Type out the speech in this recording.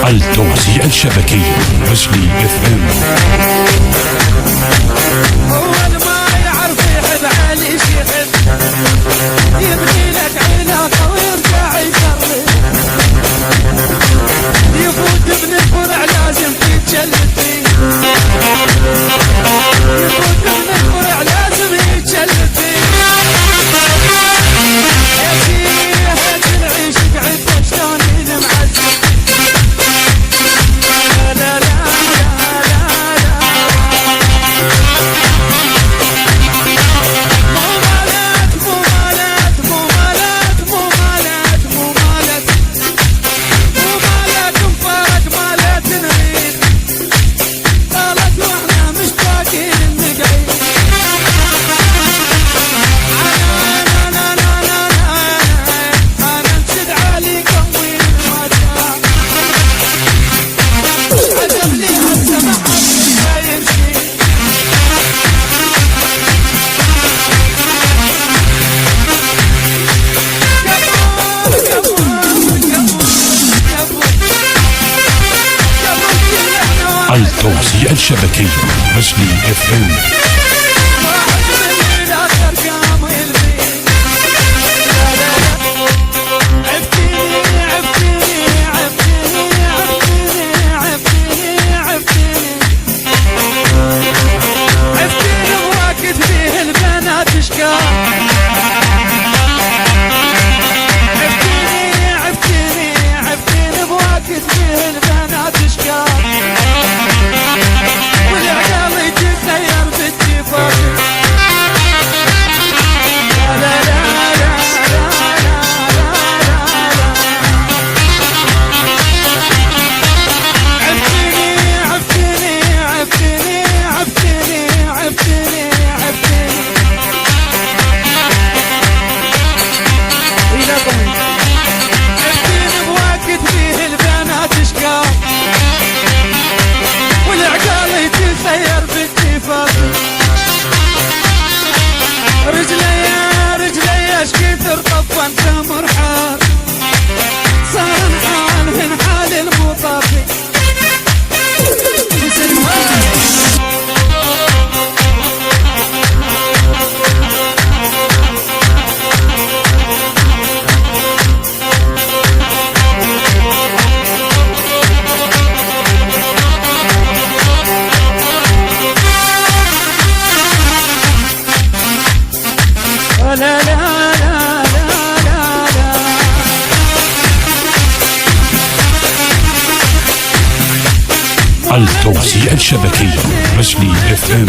التوزيع الشبكي رجلي اف ام. اول ما يعرف يحب علي يحب يبني لك علاقه ويرجع يكرر يفوت ابن الفرع لازم تتجلد فيه يفوت ابن الفرع لازم يتجلد فيه التوزيع الشبكي رجلي اف ام. رجلي ايش كثر طف وانت مرحال صار الحال من حال المطافي لا لا لا لا لا التوزيع الشبكي رجلي اف ام.